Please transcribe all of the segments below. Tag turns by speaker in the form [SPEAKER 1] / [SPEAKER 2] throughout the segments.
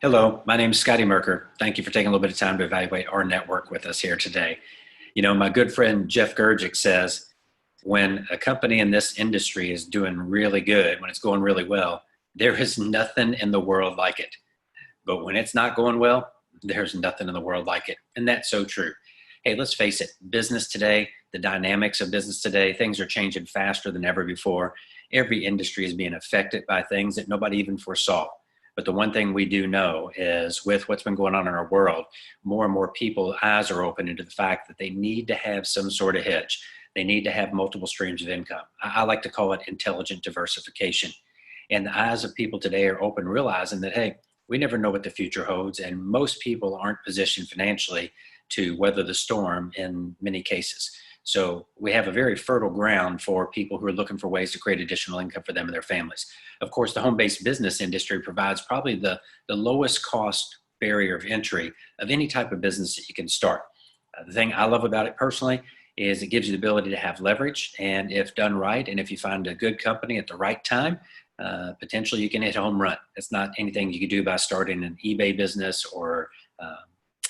[SPEAKER 1] Hello, my name is Scotty Merker. Thank you for taking a little bit of time to evaluate our network with us here today. You know, my good friend Jeff Gurgic says when a company in this industry is doing really good, when it's going really well, there is nothing in the world like it. But when it's not going well, there's nothing in the world like it. And that's so true. Hey, let's face it, business today, the dynamics of business today, things are changing faster than ever before. Every industry is being affected by things that nobody even foresaw. But the one thing we do know is with what's been going on in our world, more and more people eyes are open into the fact that they need to have some sort of hedge. They need to have multiple streams of income. I like to call it intelligent diversification. And the eyes of people today are open, realizing that, hey, we never know what the future holds. And most people aren't positioned financially to weather the storm in many cases. So we have a very fertile ground for people who are looking for ways to create additional income for them and their families. Of course, the home-based business industry provides probably the lowest cost barrier of entry of any type of business that you can start. The thing I love about it personally is it gives you the ability to have leverage. And if done right, and if you find a good company at the right time, potentially you can hit a home run. It's not anything you can do by starting an eBay business or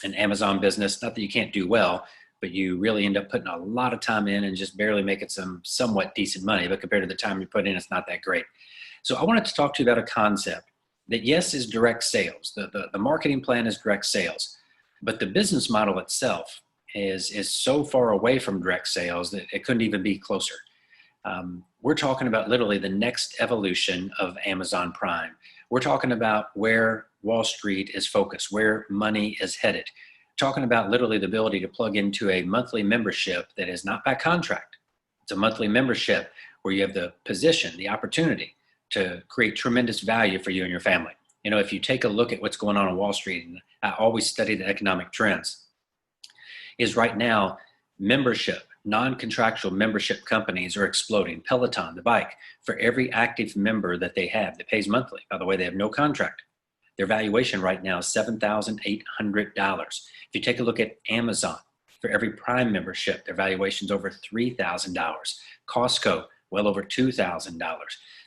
[SPEAKER 1] an Amazon business. Not that you can't do well, but you really end up putting a lot of time in and just barely making some somewhat decent money. But compared to the time you put in, it's not that great. So I wanted to talk to you about a concept that, yes, is direct sales. The marketing plan is direct sales, but the business model itself is so far away from direct sales that it couldn't even be closer. We're talking about literally the next evolution of Amazon Prime. We're talking about where Wall Street is focused, where money is headed. Talking about literally the ability to plug into a monthly membership that is not by contract. It's a monthly membership where you have the position, the opportunity to create tremendous value for you and your family. You know, if you take a look at what's going on Wall Street, and I always study the economic trends, is right now membership, non-contractual membership companies are exploding. Peloton, the bike, for every active member that they have that pays monthly, by the way, they have no contract. Their valuation right now is $7,800. If you take a look at Amazon, for every Prime membership, their valuation is over $3,000. Costco, well over $2,000.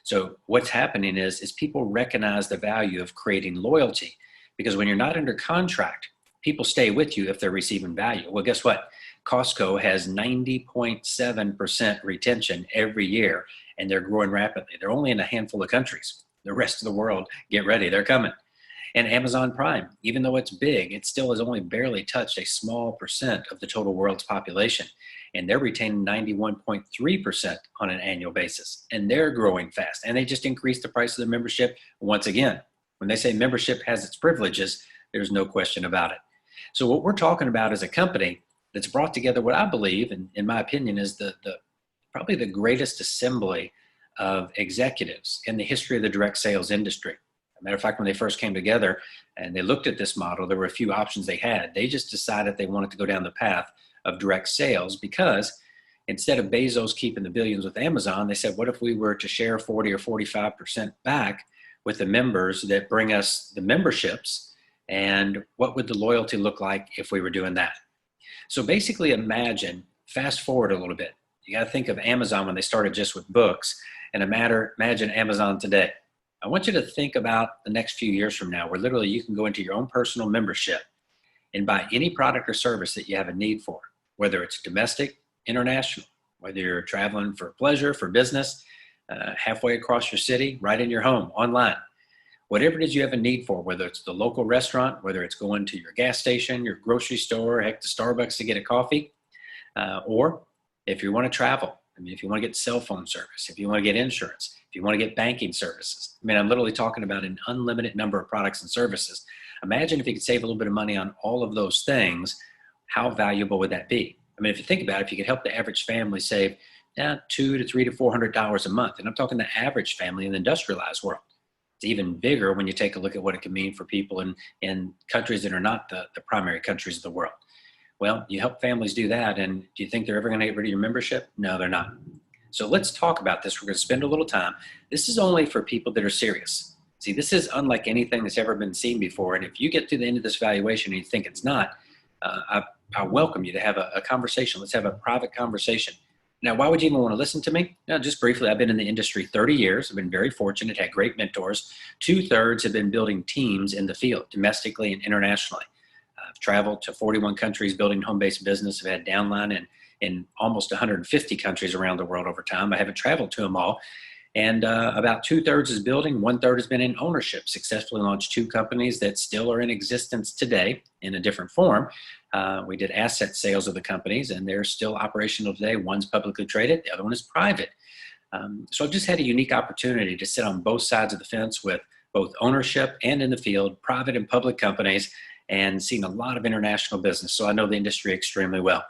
[SPEAKER 1] So what's happening is people recognize the value of creating loyalty, because when you're not under contract, people stay with you if they're receiving value. Well, guess what? Costco has 90.7% retention every year, and they're growing rapidly. They're only in a handful of countries. The rest of the world, get ready, they're coming. And Amazon Prime, even though it's big, it still has only barely touched a small percent of the total world's population. And they're retaining 91.3% on an annual basis. And they're growing fast. And they just increased the price of the membership once again. When they say membership has its privileges, there's no question about it. So what we're talking about is a company that's brought together what I believe, and in my opinion, is the probably the greatest assembly of executives in the history of the direct sales industry. As a matter of fact, when they first came together and they looked at this model, there were a few options they had. They just decided they wanted to go down the path of direct sales, because instead of Bezos keeping the billions with Amazon, they said, what if we were to share 40 or 45% back with the members that bring us the memberships? And what would the loyalty look like if we were doing that? So basically imagine, fast forward a little bit. You got to think of Amazon when they started just with books, and imagine Amazon today. I want you to think about the next few years from now, where literally you can go into your own personal membership and buy any product or service that you have a need for, whether it's domestic, international, whether you're traveling for pleasure, for business, halfway across your city, right in your home, online. Whatever it is you have a need for, whether it's the local restaurant, whether it's going to your gas station, your grocery store, heck, to Starbucks to get a coffee, or if you want to travel, I mean, if you want to get cell phone service, if you want to get insurance, if you want to get banking services. I mean, I'm literally talking about an unlimited number of products and services. Imagine if you could save a little bit of money on all of those things, how valuable would that be? I mean, if you think about it, if you could help the average family save $200 to $300 to $400 a month, and I'm talking the average family in the industrialized world. It's even bigger when you take a look at what it can mean for people in countries that are not the primary countries of the world. Well, you help families do that, and do you think they're ever going to get rid of your membership? No, they're not. So let's talk about this. We're going to spend a little time. This is only for people that are serious. See, this is unlike anything that's ever been seen before. And if you get to the end of this valuation and you think it's not, I welcome you to have a conversation. Let's have a private conversation. Now, why would you even want to listen to me? Now, just briefly, I've been in the industry 30 years. I've been very fortunate, had great mentors. Two-thirds have been building teams in the field, domestically and internationally. I've traveled to 41 countries building home-based business. I've had downline in almost 150 countries around the world over time. I haven't traveled to them all. And about two-thirds is building, one-third has been in ownership. Successfully launched two companies that still are in existence today in a different form. We did asset sales of the companies, and they're still operational today. One's publicly traded, the other one is private. So I've just had a unique opportunity to sit on both sides of the fence with both ownership and in the field, private and public companies, and seen a lot of international business. So I know the industry extremely well.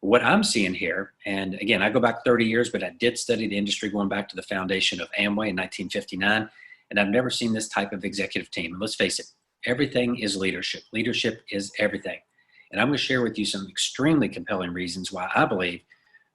[SPEAKER 1] What I'm seeing here, and again, I go back 30 years, but I did study the industry going back to the foundation of Amway in 1959, and I've never seen this type of executive team. And let's face it, everything is leadership. Leadership is everything. And I'm going to share with you some extremely compelling reasons why I believe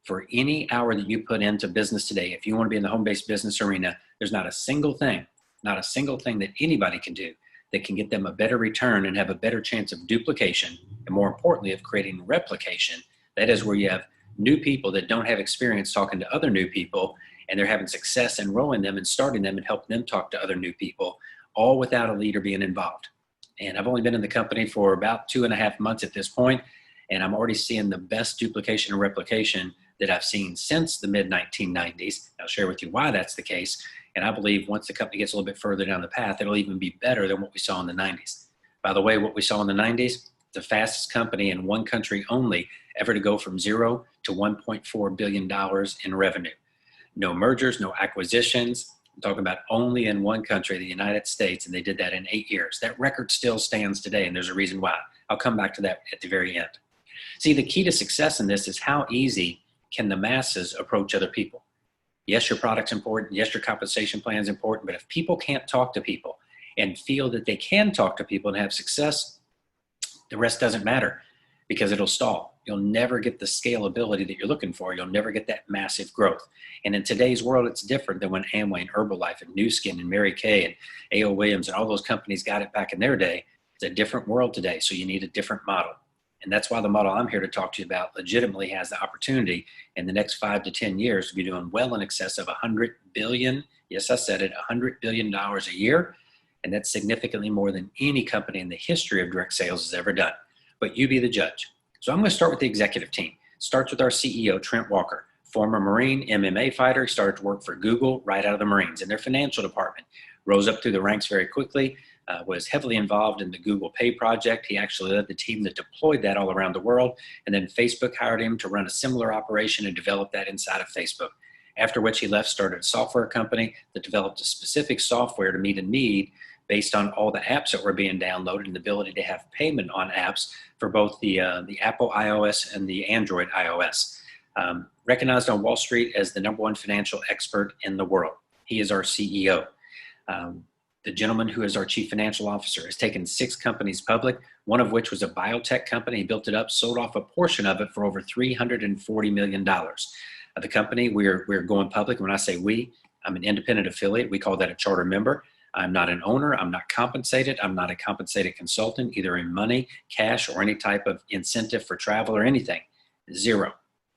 [SPEAKER 1] for any hour that you put into business today, if you want to be in the home-based business arena, there's not a single thing that anybody can do that can get them a better return and have a better chance of duplication, and more importantly, of creating replication. That is where you have new people that don't have experience talking to other new people, and they're having success enrolling them and starting them and helping them talk to other new people, all without a leader being involved. And I've only been in the company for about 2.5 months at this point, and I'm already seeing the best duplication and replication that I've seen since the mid-1990s. I'll share with you why that's the case. And I believe once the company gets a little bit further down the path, it'll even be better than what we saw in the 90s. By the way, what we saw in the 90s, the fastest company in one country only ever to go from zero to $1.4 billion in revenue. No mergers, no acquisitions. I'm talking about only in one country, the United States, and they did that in 8 years. That record still stands today, and there's a reason why. I'll come back to that at the very end. See, the key to success in this is how easy can the masses approach other people. Yes, your product's important. Yes, your compensation plan is important. But if people can't talk to people and feel that they can talk to people and have success, the rest doesn't matter because it'll stall. You'll never get the scalability that you're looking for. You'll never get that massive growth. And in today's world, it's different than when Amway and Herbalife and Nu Skin and Mary Kay and A.O. Williams and all those companies got it back in their day. It's a different world today, so you need a different model. And that's why the model I'm here to talk to you about legitimately has the opportunity in the next 5 to 10 years to be doing well in excess of $100 billion. Yes, I said it, $100 billion a year. And that's significantly more than any company in the history of direct sales has ever done. But you be the judge. So I'm going to start with the executive team. It starts with our CEO, Trent Walker, former Marine, MMA fighter. He started to work for Google right out of the Marines in their financial department. Rose up through the ranks very quickly. Was heavily involved in the Google Pay project. He actually led the team that deployed that all around the world. And then Facebook hired him to run a similar operation and develop that inside of Facebook. After which he left, started a software company that developed a specific software to meet a need based on all the apps that were being downloaded and the ability to have payment on apps for both the Apple iOS and the Android iOS. Recognized on Wall Street as the #1 financial expert in the world. He is our CEO. The gentleman who is our chief financial officer has taken 6 companies public, one of which was a biotech company. He built it up, sold off a portion of it for over $340 million. The company, we're going public. When I say we, I'm an independent affiliate. We call that a charter member. I'm not an owner. I'm not compensated. I'm not a compensated consultant, either in money, cash, or any type of incentive for travel or anything. Zero.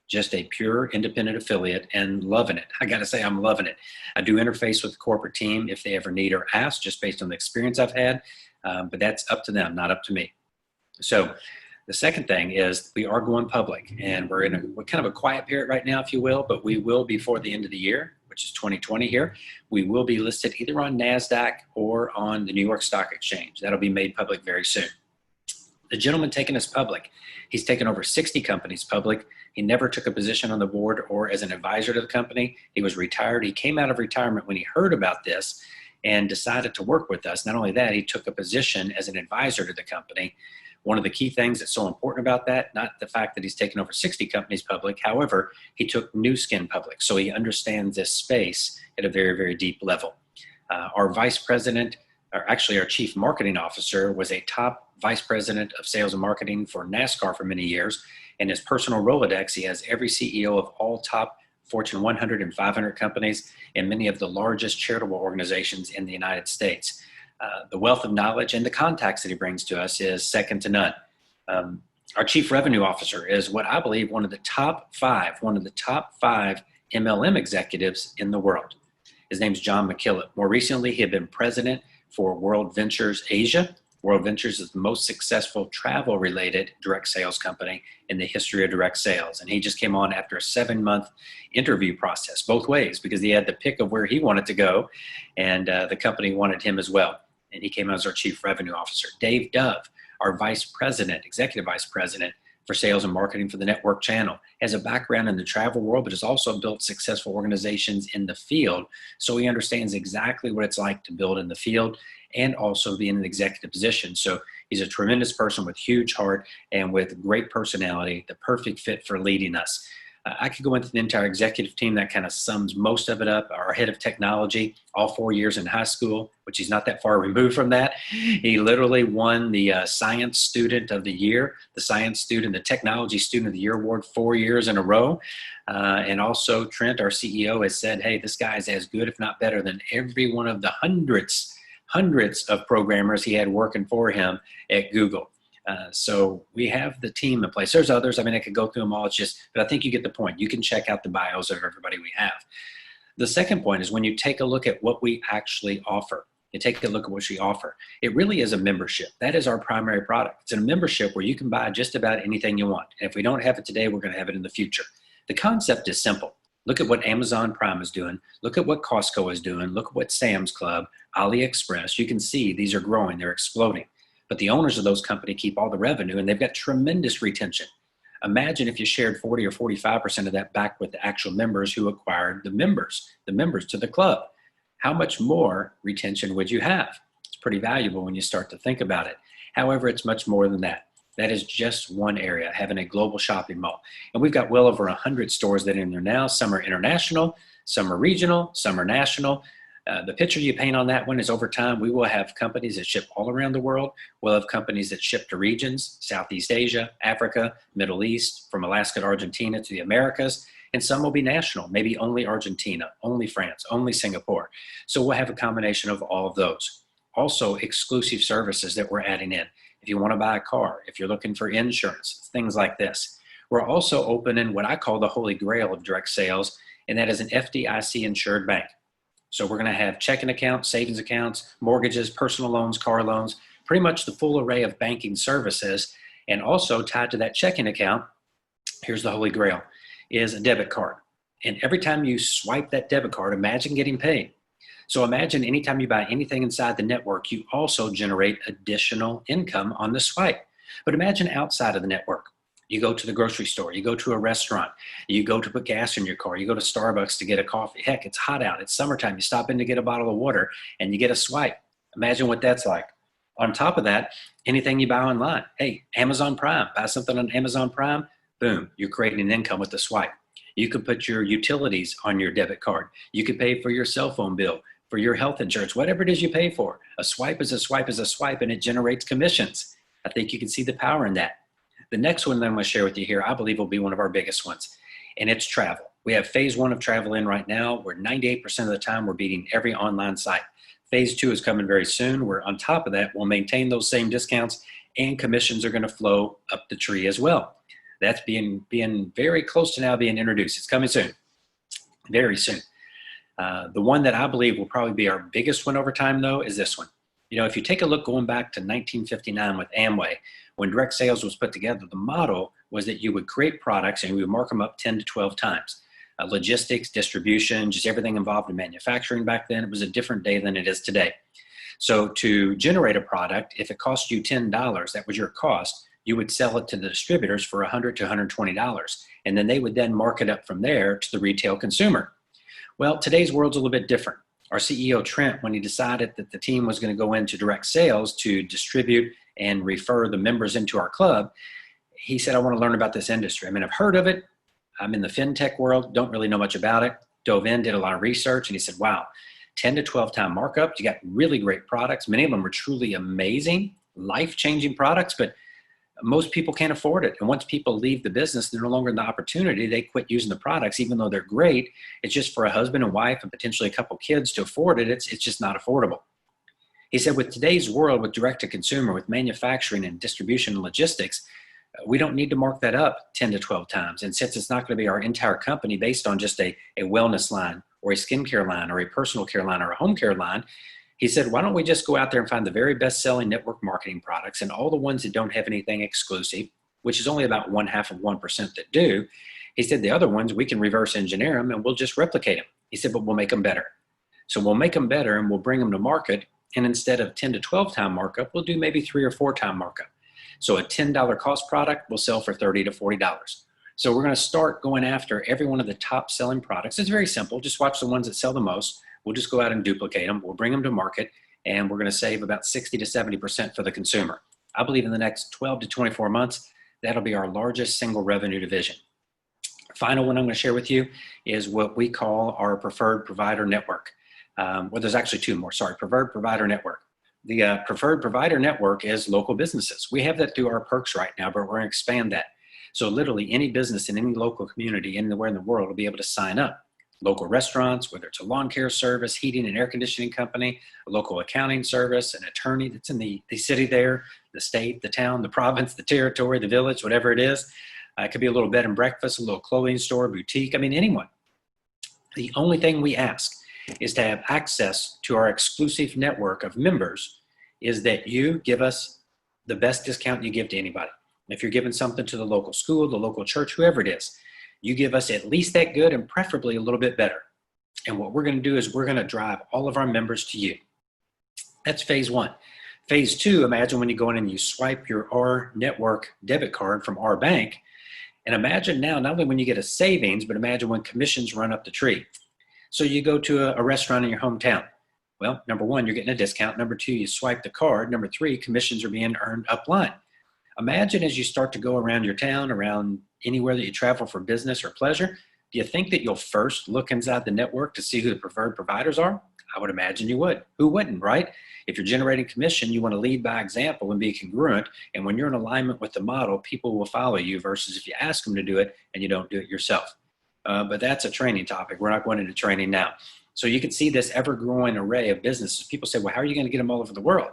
[SPEAKER 1] Just a pure independent affiliate and loving it. I got to say, I'm loving it. I do interface with the corporate team if they ever need or ask, just based on the experience I've had. But that's up to them, not up to me. So the second thing is we are going public, and we're in we're kind of a quiet period right now, if you will, but we will before the end of the year, which is 2020 here. We will be listed either on NASDAQ or on the New York Stock Exchange. That'll be made public very soon. The gentleman taking us public, he's taken over 60 companies public. He never took a position on the board or as an advisor to the company. He was retired. He came out of retirement when he heard about this and decided to work with us. Not only that, he took a position as an advisor to the company. One of the key things that's so important about that, not the fact that he's taken over 60 companies public, however, he took Nu Skin public. So he understands this space at a very, very deep level. Our vice president, or actually our chief marketing officer, was a top vice president of sales and marketing for NASCAR for many years. In his personal Rolodex, he has every CEO of all top Fortune 100 and 500 companies and many of the largest charitable organizations in the United States. The wealth of knowledge and the contacts that he brings to us is second to none. Our chief revenue officer is what I believe one of the top five MLM executives in the world. His name's John McKillop. More recently, he had been president for World Ventures Asia. World Ventures is the most successful travel-related direct sales company in the history of direct sales. And he just came on after a 7-month interview process, both ways, because he had the pick of where he wanted to go, and the company wanted him as well. And he came on as our chief revenue officer. Dave Dove, our vice president, executive vice president for sales and marketing for the network channel, has a background in the travel world, but has also built successful organizations in the field. So he understands exactly what it's like to build in the field and also be in an executive position. So he's a tremendous person with huge heart and with great personality, the perfect fit for leading us. I could go into the entire executive team. That kind of sums most of it up. Our head of technology, all 4 years in high school, which he's not that far removed from that. He literally won the Science Student of the Year, the Technology Student of the Year award 4 years in a row. And also Trent, our CEO, has said, hey, this guy's as good, if not better, than every one of the hundreds of programmers he had working for him at Google. So we have the team in place. There's others. I mean, I could go through them all. But I think you get the point. You can check out the bios of everybody we have. The second point is when you take a look at what we actually offer, you take a look at what we offer. It really is a membership. That is our primary product. It's a membership where you can buy just about anything you want. And if we don't have it today, we're going to have it in the future. The concept is simple. Look at what Amazon Prime is doing. Look at what Costco is doing. Look at what Sam's Club, AliExpress. You can see these are growing. They're exploding. But the owners of those companies keep all the revenue, and they've got tremendous retention. Imagine if you shared 40 or 45% of that back with the actual members who acquired the members to the club. How much more retention would you have? It's pretty valuable when you start to think about it. However, it's much more than that. That is just one area, having a global shopping mall. And we've got well over 100 stores that are in there now. Some are international, some are regional, some are national. The picture you paint on that one is over time, we will have companies that ship all around the world. We'll have companies that ship to regions, Southeast Asia, Africa, Middle East, from Alaska to Argentina to the Americas. And some will be national, maybe only Argentina, only France, only Singapore. So we'll have a combination of all of those. Also, exclusive services that we're adding in. If you want to buy a car, if you're looking for insurance, things like this. We're also opening what I call the holy grail of direct sales, and that is an FDIC insured bank. So we're going to have checking accounts, savings accounts, mortgages, personal loans, car loans, pretty much the full array of banking services. And also tied to that checking account, here's the holy grail, is a debit card. And every time you swipe that debit card, imagine getting paid. So imagine anytime you buy anything inside the network, you also generate additional income on the swipe. But imagine outside of the network. You go to the grocery store, you go to a restaurant, you go to put gas in your car, you go to Starbucks to get a coffee. Heck, it's hot out, it's summertime, you stop in to get a bottle of water and you get a swipe. Imagine what that's like. On top of that, anything you buy online. Hey, Amazon Prime, buy something on Amazon Prime, boom, you're creating an income with the swipe. You can put your utilities on your debit card. You can pay for your cell phone bill, for your health insurance, whatever it is you pay for. A swipe is a swipe is a swipe, and it generates commissions. I think you can see the power in that. The next one that I'm going to share with you here, I believe will be one of our biggest ones, and it's travel. We have phase 1 of travel in right now, where 98% of the time we're beating every online site. Phase 2 is coming very soon, where on top of that, we'll maintain those same discounts and commissions are going to flow up the tree as well. That's being very close to now being introduced. It's coming soon, very soon. The one that I believe will probably be our biggest one over time, though, is this one. You know, if you take a look going back to 1959 with Amway, when direct sales was put together, the model was that you would create products and you would mark them up 10 to 12 times. Logistics, distribution, just everything involved in manufacturing back then, it was a different day than it is today. So to generate a product, if it cost you $10, that was your cost, you would sell it to the distributors for $100 to $120. And then they would then mark it up from there to the retail consumer. Well, today's world's a little bit different. Our CEO, Trent, when he decided that the team was going to go into direct sales to distribute and refer the members into our club, he said, I want to learn about this industry. I mean, I've heard of it. I'm in the fintech world, don't really know much about it. Dove in, did a lot of research, and he said, wow, 10 to 12 time markup. You got really great products. Many of them are truly amazing, life-changing products, but most people can't afford it. And once people leave the business, they're no longer in the opportunity. They quit using the products, even though they're great. It's just for a husband and wife and potentially a couple kids to afford it. It's just not affordable. He said, with today's world, with direct to consumer, with manufacturing and distribution and logistics, We don't need to mark that up 10 to 12 times. And since it's not going to be our entire company based on just a wellness line or a skincare line or a personal care line or a home care line, he said, why don't we just go out there and find the very best selling network marketing products and all the ones that don't have anything exclusive, which is only about 0.5% that do. He said the other ones, we can reverse engineer them and we'll just replicate them. He said, but we'll make them better. So we'll make them better and we'll bring them to market. And instead of 10 to 12 time markup, we'll do maybe 3 or 4 time markup. So a $10 cost product will sell for $30 to $40. So we're going to start going after every one of the top selling products. It's very simple. Just watch the ones that sell the most. We'll just go out and duplicate them. We'll bring them to market, and we're going to save about 60 to 70% for the consumer. I believe in the next 12 to 24 months, that'll be our largest single revenue division. Final one I'm going to share with you is what we call our preferred provider network. Well, there's actually 2 more. Sorry, preferred provider network. The preferred provider network is local businesses. We have that through our perks right now, but we're going to expand that. So literally any business in any local community anywhere in the world will be able to sign up. Local restaurants, whether it's a lawn care service, heating and air conditioning company, a local accounting service, an attorney that's in the city there, the state, the town, the province, the territory, the village, whatever it is. It could be a little bed and breakfast, a little clothing store, boutique. I mean, anyone. The only thing we ask is to have access to our exclusive network of members is that you give us the best discount you give to anybody. If you're giving something to the local school, the local church, whoever it is, you give us at least that good and preferably a little bit better. And what we're going to do is we're going to drive all of our members to you. That's phase 1. Phase 2, imagine when you go in and you swipe your R network debit card from our bank. And imagine now, not only when you get a savings, but imagine when commissions run up the tree. So you go to a restaurant in your hometown. Well, number 1, you're getting a discount. Number 2, you swipe the card. Number 3, commissions are being earned upline. Imagine as you start to go around your town, around anywhere that you travel for business or pleasure, do you think that you'll first look inside the network to see who the preferred providers are? I would imagine you would. Who wouldn't, right? If you're generating commission, you want to lead by example and be congruent. And when you're in alignment with the model, people will follow you versus if you ask them to do it and you don't do it yourself. But that's a training topic. We're not going into training now. So you can see this ever-growing array of businesses. People say, well, how are you going to get them all over the world?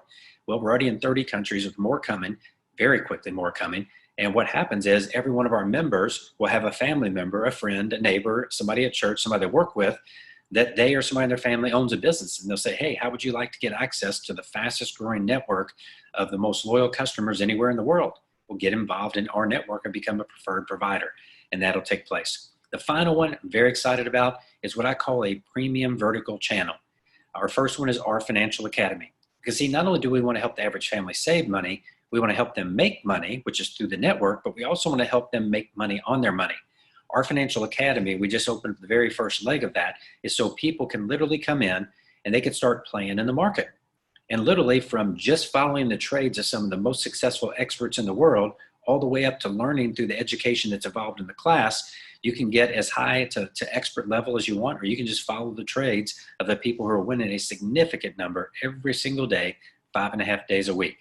[SPEAKER 1] Well, we're already in 30 countries with more coming, very quickly more coming. And what happens is every one of our members will have a family member, a friend, a neighbor, somebody at church, somebody they work with, that they or somebody in their family owns a business. And they'll say, hey, how would you like to get access to the fastest growing network of the most loyal customers anywhere in the world? We'll get involved in our network and become a preferred provider. And that'll take place. The final one I'm very excited about is what I call a premium vertical channel. Our first one is our Financial Academy. Because see, not only do we want to help the average family save money, we want to help them make money, which is through the network, but we also want to help them make money on their money. Our Financial Academy, we just opened the very first leg of that, is so people can literally come in and they can start playing in the market. And literally from just following the trades of some of the most successful experts in the world, all the way up to learning through the education that's evolved in the class, you can get as high to expert level as you want, or you can just follow the trades of the people who are winning a significant number every single day, 5.5 days a week.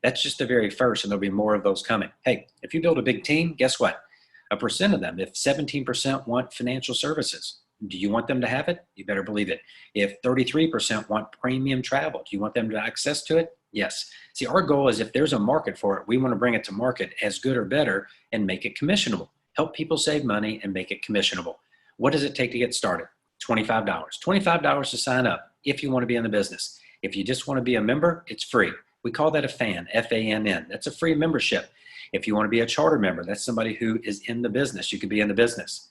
[SPEAKER 1] That's just the very first, and there'll be more of those coming. Hey, if you build a big team, guess what? A percent of them, if 17% want financial services, do you want them to have it? You better believe it. If 33% want premium travel, do you want them to have access to it? Yes. See, our goal is if there's a market for it, we want to bring it to market as good or better and make it commissionable. Help people save money and make it commissionable. What does it take to get started? $25. $25 to sign up if you want to be in the business. If you just want to be a member, it's free. We call that a FAN, F-A-N-N. That's a free membership. If you want to be a charter member, that's somebody who is in the business. You could be in the business.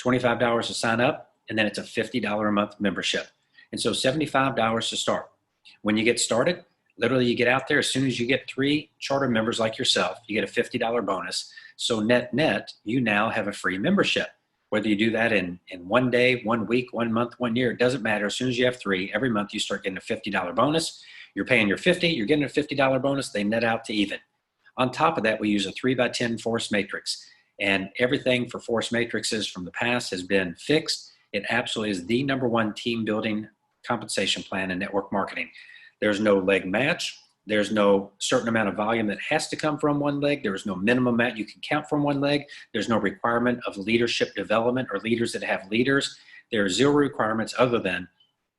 [SPEAKER 1] $25 to sign up, and then it's a $50 a month membership. And so $75 to start. When you get started, literally you get out there, as soon as you get 3 charter members like yourself, you get a $50 bonus. So net, you now have a free membership. Whether you do that in 1 day, 1 week, 1 month, 1 year, it doesn't matter. As soon as you have 3, every month you start getting a $50 bonus. You're paying your $50, you're getting a $50 bonus, they net out to even. On top of that, we use a 3x10 force matrix. And everything for force matrices from the past has been fixed. It absolutely is the #1 team building compensation plan in network marketing. There's no leg match. There's no certain amount of volume that has to come from one leg. There is no minimum amount you can count from one leg. There's no requirement of leadership development or leaders that have leaders. There are 0 requirements other than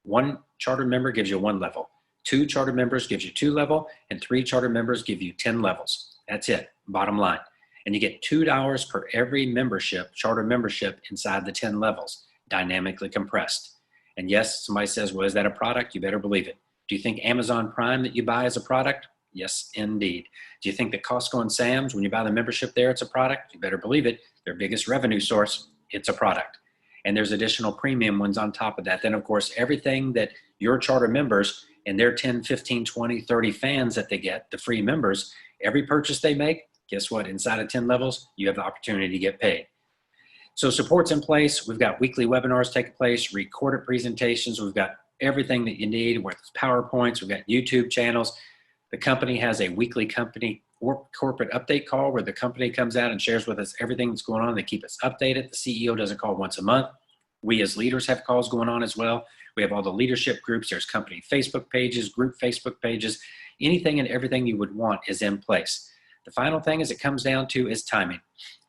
[SPEAKER 1] 1 charter member gives you 1 level. 2 charter members gives you 2 level, and 3 charter members give you 10 levels. That's it, bottom line. And you get $2 per every membership, charter membership inside the 10 levels, dynamically compressed. And yes, somebody says, well, is that a product? You better believe it. Do you think Amazon Prime that you buy is a product? Yes, indeed. Do you think that Costco and Sam's, when you buy the membership there, it's a product? You better believe it. Their biggest revenue source, it's a product. And there's additional premium ones on top of that. Then, of course, everything that your charter members and their 10, 15, 20, 30 fans that they get, the free members, every purchase they make, guess what? Inside of 10 levels, you have the opportunity to get paid. So support's in place. We've got weekly webinars taking place, recorded presentations. We've got everything that you need, with PowerPoints. We've got YouTube channels. The company has a weekly company or corporate update call where the company comes out and shares with us everything that's going on. They keep us updated. The CEO does a call once a month. We as leaders have calls going on as well. We have all the leadership groups. There's company Facebook pages, group Facebook pages. Anything and everything you would want is in place. The final thing is it comes down to is timing.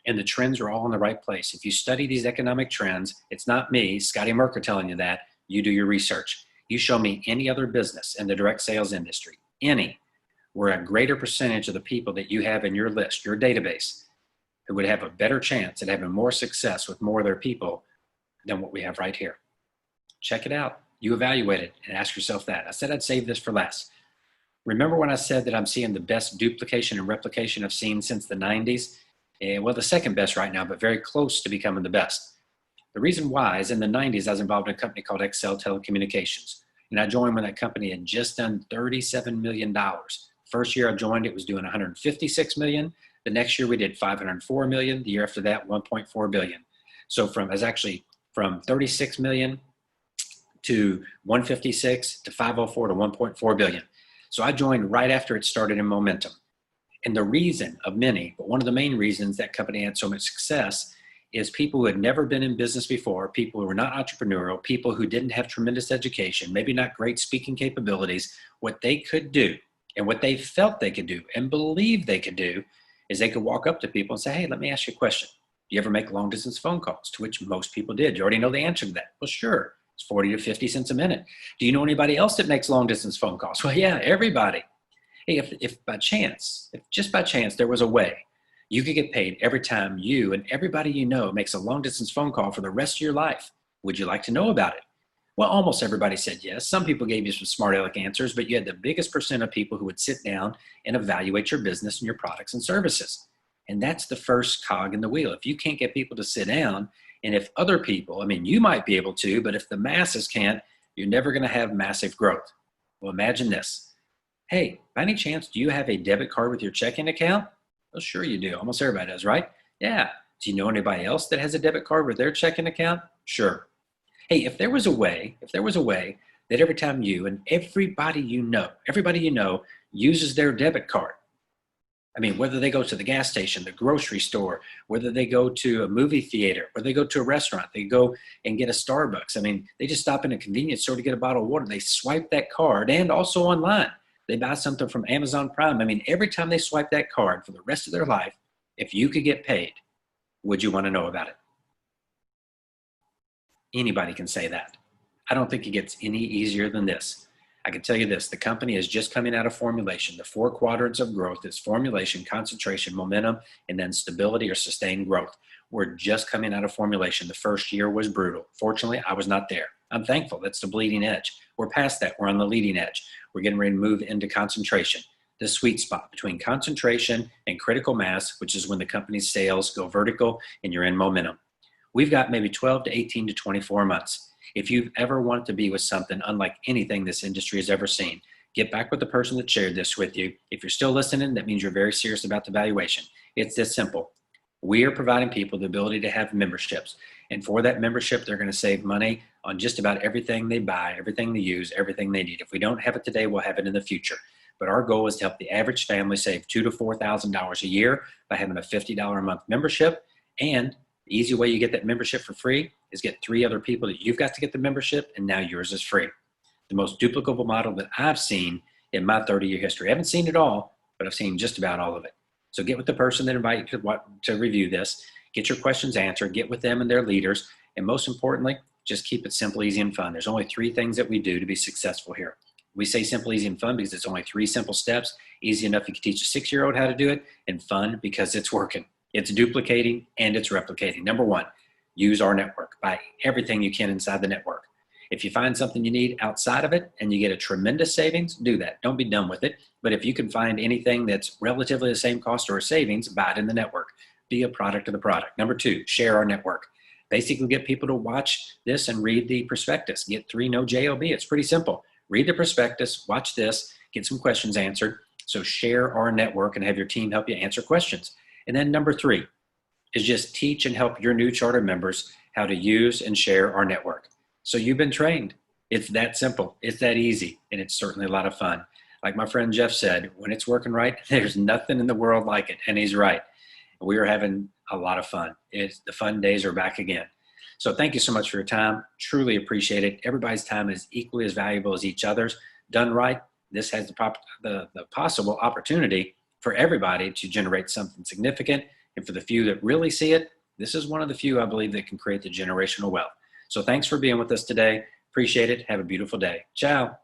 [SPEAKER 1] And the trends are all in the right place. If you study these economic trends, it's not me, Scotty Merker, telling you that. You do your research. You show me any other business in the direct sales industry, any, where a greater percentage of the people that you have in your list, your database, who would have a better chance at having more success with more of their people than what we have right here. Check it out. You evaluate it and ask yourself that. I said I'd save this for last. Remember when I said that I'm seeing the best duplication and replication I've seen since the 90s? Well, the second best right now, but very close to becoming the best. The reason why is in the 90s, I was involved in a company called Excel Telecommunications. And I joined when that company had just done $37 million. First year I joined, it was doing $156 million. The next year we did $504 million. The year after that, $1.4 billion. So I was actually from $36 million to $156 to $504 to $1.4 billion. So I joined right after it started in momentum. And the reason of many, but one of the main reasons that company had so much success is people who had never been in business before, people who were not entrepreneurial, people who didn't have tremendous education, maybe not great speaking capabilities. What they could do and what they felt they could do and believed they could do is they could walk up to people and say, hey, let me ask you a question. Do you ever make long distance phone calls? To which most people did. You already know the answer to that. Well, sure. It's 40 to 50 cents a minute. Do you know anybody else that makes long distance phone calls? Well, yeah, everybody. Hey, if by chance, if just by chance there was a way you could get paid every time you and everybody you know makes a long distance phone call for the rest of your life, would you like to know about it? Well, almost everybody said yes. Some people gave you some smart aleck answers, but you had the biggest percent of people who would sit down and evaluate your business and your products and services. And that's the first cog in the wheel. If you can't get people to sit down, and if other people, I mean, you might be able to, but if the masses can't, you're never going to have massive growth. Well, imagine this. Hey, by any chance, do you have a debit card with your checking account? Well, sure you do. Almost everybody does, right? Yeah. Do you know anybody else that has a debit card with their checking account? Sure. Hey, if there was a way that every time you and everybody you know uses their debit card, I mean, whether they go to the gas station, the grocery store, whether they go to a movie theater, whether they go to a restaurant, they go and get a Starbucks. I mean, they just stop in a convenience store to get a bottle of water. They swipe that card, and also online. They buy something from Amazon Prime. I mean, every time they swipe that card for the rest of their life, if you could get paid, would you want to know about it? Anybody can say that. I don't think it gets any easier than this. I can tell you this, the company is just coming out of formulation. The 4 quadrants of growth is formulation, concentration, momentum, and then stability or sustained growth. We're just coming out of formulation. The first year was brutal. Fortunately, I was not there. I'm thankful. That's the bleeding edge. We're past that. We're on the leading edge. We're getting ready to move into concentration. The sweet spot between concentration and critical mass, which is when the company's sales go vertical and you're in momentum. We've got maybe 12 to 18 to 24 months. If you've ever wanted to be with something unlike anything this industry has ever seen, get back with the person that shared this with you. If you're still listening, that means you're very serious about the valuation. It's this simple. We are providing people the ability to have memberships. And for that membership, they're going to save money on just about everything they buy, everything they use, everything they need. If we don't have it today, we'll have it in the future. But our goal is to help the average family save $2,000 to $4,000 a year by having a $50 a month membership. And the easy way you get that membership for free is get 3 other people that you've got to get the membership, and now yours is free. The most duplicable model that I've seen in my 30-year history. I haven't seen it all, but I've seen just about all of it. So get with the person that invited you to review this, get your questions answered, get with them and their leaders, and most importantly, just keep it simple, easy, and fun. There's only 3 things that we do to be successful here. We say simple, easy, and fun because it's only 3 simple steps. Easy enough you can teach a 6-year-old how to do it, and fun because it's working. It's duplicating and it's replicating. Number one, use our network. Buy everything you can inside the network. If you find something you need outside of it and you get a tremendous savings, do that. Don't be done with it. But if you can find anything that's relatively the same cost or a savings, buy it in the network. Be a product of the product. Number two, share our network. Basically get people to watch this and read the prospectus. Get 3 No JOB. It's pretty simple. Read the prospectus, watch this, get some questions answered. So share our network and have your team help you answer questions. And then number 3 is just teach and help your new charter members how to use and share our network. So you've been trained. It's that simple. It's that easy. And it's certainly a lot of fun. Like my friend Jeff said, when it's working right, there's nothing in the world like it. And he's right. We are having a lot of fun. The fun days are back again. So thank you so much for your time. Truly appreciate it. Everybody's time is equally as valuable as each other's. Done right, this has the possible opportunity for everybody to generate something significant. And for the few that really see it, this is one of the few, I believe, that can create the generational wealth. So thanks for being with us today. Appreciate it. Have a beautiful day. Ciao.